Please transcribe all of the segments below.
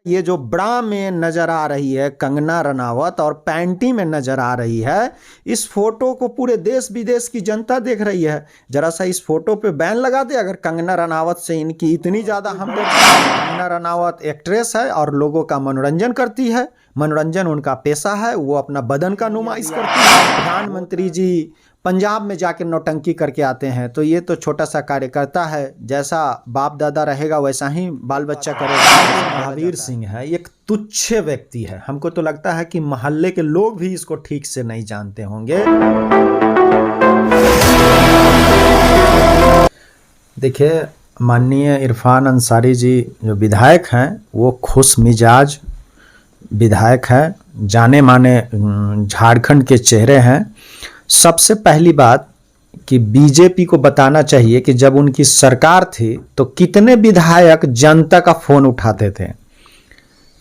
ये जो ब्रा में नजर आ रही है कंगना रनावत और पैंटी में नजर आ रही है, इस फोटो को पूरे देश विदेश की जनता देख रही है। जरा सा इस फोटो पे बैन लगा दे अगर कंगना रनावत से इनकी इतनी ज्यादा हमदर्दी। कंगना रनावत एक्ट्रेस है और लोगों का मनोरंजन करती है, मनोरंजन उनका पेशा है, वो अपना बदन का नुमाइश करती है। प्रधानमंत्री जी पंजाब में जाकर नौटंकी करके आते हैं, तो ये तो छोटा सा कार्यकर्ता है, जैसा बाप दादा रहेगा वैसा ही बाल बच्चा करेगा। महावीर सिंह है, एक तुच्छ व्यक्ति है। हमको तो लगता है कि मोहल्ले के लोग भी इसको ठीक से नहीं जानते होंगे। देखिए, माननीय इरफान अंसारी जी जो विधायक हैं, वो खुश मिजाज विधायक हैं, जाने माने झारखंड के चेहरे हैं। सबसे पहली बात कि बीजेपी को बताना चाहिए कि जब उनकी सरकार थी तो कितने विधायक जनता का फोन उठाते थे।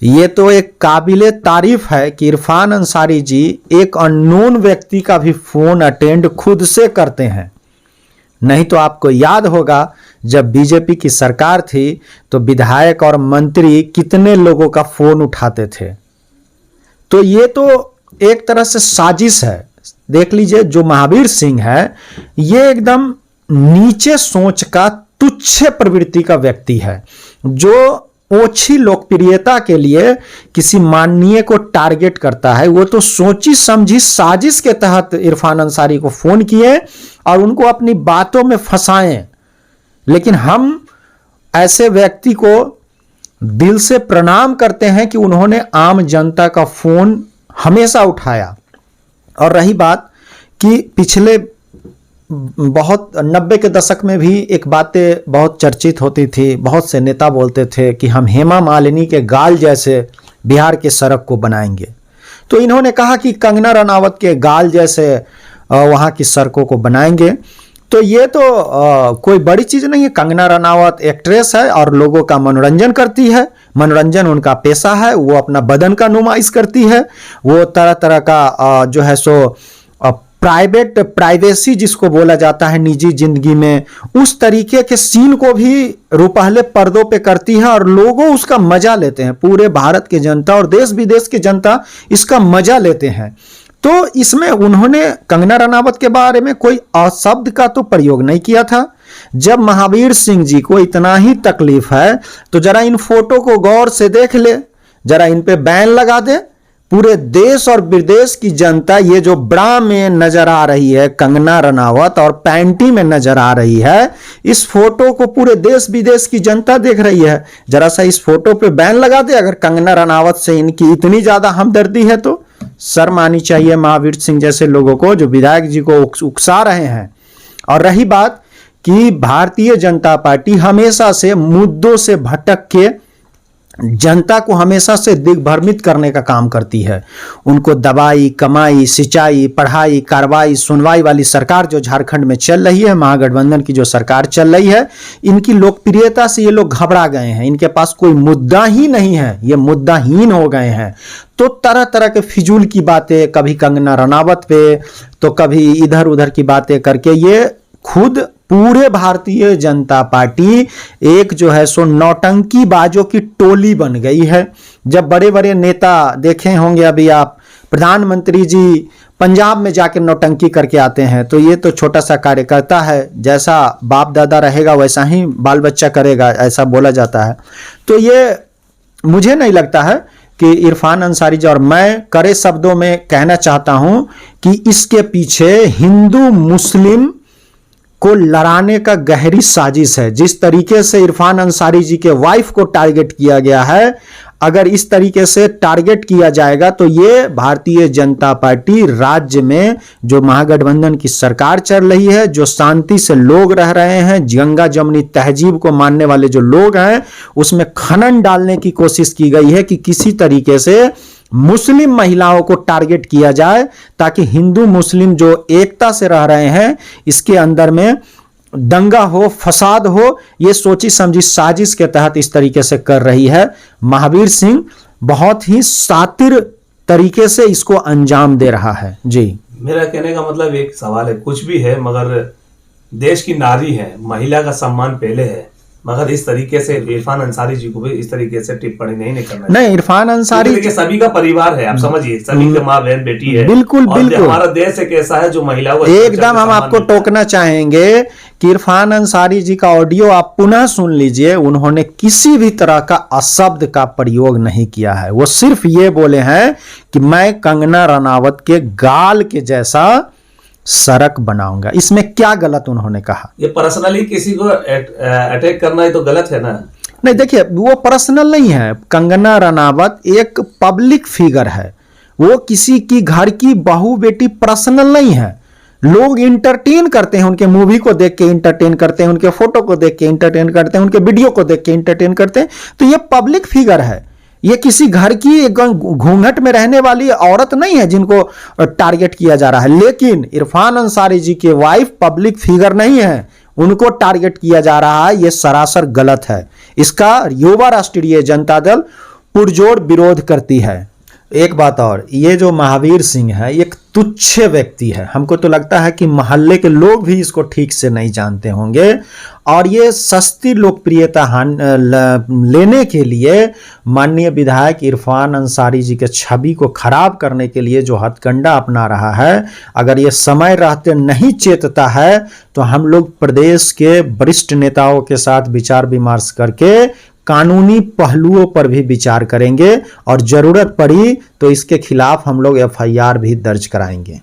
ये तो एक काबिले तारीफ है कि इरफान अंसारी जी एक अननोन व्यक्ति का भी फोन अटेंड खुद से करते हैं। नहीं तो आपको याद होगा जब बीजेपी की सरकार थी तो विधायक और मंत्री कितने लोगों का फोन उठाते थे। तो ये तो एक तरह से साजिश है। देख लीजिए, जो महावीर सिंह है ये एकदम नीचे सोच का तुच्छ प्रवृत्ति का व्यक्ति है, जो ओछी लोकप्रियता के लिए किसी माननीय को टारगेट करता है। वो तो सोची समझी साजिश के तहत इरफान अंसारी को फोन किए और उनको अपनी बातों में फंसाएं। लेकिन हम ऐसे व्यक्ति को दिल से प्रणाम करते हैं कि उन्होंने आम जनता का फोन हमेशा उठाया। और रही बात कि पिछले बहुत 90 के दशक में भी एक बातें बहुत चर्चित होती थी, बहुत से नेता बोलते थे कि हम हेमा मालिनी के गाल जैसे बिहार के सड़क को बनाएंगे। तो इन्होंने कहा कि कंगना रनावत के गाल जैसे वहाँ की सड़कों को बनाएंगे। तो ये तो कोई बड़ी चीज़ नहीं है। कंगना रनावत एक्ट्रेस है और लोगों का मनोरंजन करती है, मनोरंजन उनका पेशा है, वो अपना बदन का नुमाइश करती है। वो तरह तरह का जो है सो प्राइवेसी जिसको बोला जाता है निजी जिंदगी में, उस तरीके के सीन को भी रुपहले पर्दों पे करती है और लोगों उसका मजा लेते हैं। पूरे भारत की जनता और देश विदेश की जनता इसका मजा लेते हैं। तो इसमें उन्होंने कंगना रनावत के बारे में कोई अशब्द का तो प्रयोग नहीं किया था। जब महावीर सिंह जी को इतना ही तकलीफ है तो जरा इन फोटो को गौर से देख ले, जरा इन पे बैन लगा दे। पूरे देश और विदेश की जनता ये जो ब्रा में नजर आ रही है कंगना रनावत और पैंटी में नजर आ रही है, इस फोटो को पूरे देश विदेश की जनता देख रही है। जरा सा इस फोटो पे बैन लगा दे अगर कंगना रनावत से इनकी इतनी ज्यादा हमदर्दी है तो। शर्म आनी चाहिए महावीर सिंह जैसे लोगों को जो विधायक जी को उकसा रहे हैं। और रही बात कि भारतीय जनता पार्टी हमेशा से मुद्दों से भटक के जनता को हमेशा से दिग्भ्रमित करने का काम करती है। उनको दवाई, कमाई, सिंचाई, पढ़ाई, कार्रवाई, सुनवाई वाली सरकार जो झारखंड में चल रही है, महागठबंधन की जो सरकार चल रही है, इनकी लोकप्रियता से ये लोग घबरा गए हैं। इनके पास कोई मुद्दा ही नहीं है, ये मुद्दाहीन हो गए हैं। तो तरह तरह के फिजूल की बातें, कभी कंगना रनावत पे तो कभी इधर उधर की बातें करके ये खुद पूरे भारतीय जनता पार्टी एक जो है सो नौटंकी बाजों की टोली बन गई है। जब बड़े बड़े नेता देखे होंगे, अभी आप प्रधानमंत्री जी पंजाब में जाकर नौटंकी करके आते हैं, तो ये तो छोटा सा कार्यकर्ता है, जैसा बाप दादा रहेगा वैसा ही बाल बच्चा करेगा, ऐसा बोला जाता है। तो ये मुझे नहीं लगता है कि इरफान अंसारी जी, और मैं कड़े शब्दों में कहना चाहता हूं कि इसके पीछे हिंदू मुस्लिम को लड़ाने का गहरी साजिश है। जिस तरीके से इरफान अंसारी जी के वाइफ को टारगेट किया गया है, अगर इस तरीके से टारगेट किया जाएगा तो ये भारतीय जनता पार्टी राज्य में जो महागठबंधन की सरकार चल रही है, जो शांति से लोग रह रहे हैं, गंगा जमुनी तहजीब को मानने वाले जो लोग हैं, उसमें खनन डालने की कोशिश की गई है कि किसी तरीके से मुस्लिम महिलाओं को टारगेट किया जाए ताकि हिंदू मुस्लिम जो एकता से रह रहे हैं इसके अंदर में दंगा हो, फसाद हो। ये सोची समझी साजिश के तहत इस तरीके से कर रही है। महावीर सिंह बहुत ही शातिर तरीके से इसको अंजाम दे रहा है। जी, मेरा कहने का मतलब एक सवाल है, कुछ भी है मगर देश की नारी है, महिला का सम्मान पहले है। मगर इस तरीके से इरफान अंसारी जी को भी इस तरीके से टिप्पणी नहीं करना नहीं, इरफान अंसारी देखिए सभी का परिवार है, आप समझिए, सभी के माँ बहन बेटी है। बिल्कुल और बिल्कुल, हमारा देश एक ऐसा है जो महिलाओं एकदम हम आपको टोकना चाहेंगे कि इरफान अंसारी जी का ऑडियो आप पुनः सुन लीजिए। उन्होंने किसी भी तरह का अशब्द का प्रयोग नहीं किया है। वो सिर्फ ये बोले हैं कि मैं कंगना रनावत के गाल के जैसा सड़क बनाऊंगा। इसमें क्या गलत उन्होंने कहा? ये पर्सनली किसी को अटैक करना ही तो गलत है ना। नहीं देखिए, वो पर्सनल नहीं है। कंगना रनावत एक पब्लिक फिगर है, वो किसी की घर की बहू बेटी पर्सनल नहीं है। लोग इंटरटेन करते हैं, उनके मूवी को देख के इंटरटेन करते हैं, उनके फोटो को देख के इंटरटेन करते हैं, उनके वीडियो को देख के इंटरटेन करते हैं। तो ये पब्लिक फिगर है, ये किसी घर की घूंघट में रहने वाली औरत नहीं है जिनको टारगेट किया जा रहा है। लेकिन इरफान अंसारी जी की वाइफ पब्लिक फिगर नहीं है, उनको टारगेट किया जा रहा है। यह सरासर गलत है। इसका युवा राष्ट्रीय जनता दल पुरजोर विरोध करती है। एक बात और, ये जो महावीर सिंह है एक तुच्छ व्यक्ति है। हमको तो लगता है कि मोहल्ले के लोग भी इसको ठीक से नहीं जानते होंगे, और ये सस्ती लोकप्रियता लेने के लिए माननीय विधायक इरफान अंसारी जी के छवि को खराब करने के लिए जो हथकंडा अपना रहा है, अगर ये समय रहते नहीं चेतता है तो हम लोग प्रदेश के वरिष्ठ नेताओं के साथ विचार विमर्श करके कानूनी पहलुओं पर भी विचार करेंगे, और जरूरत पड़ी तो इसके खिलाफ हम लोग एफआईआर भी दर्ज कराएंगे।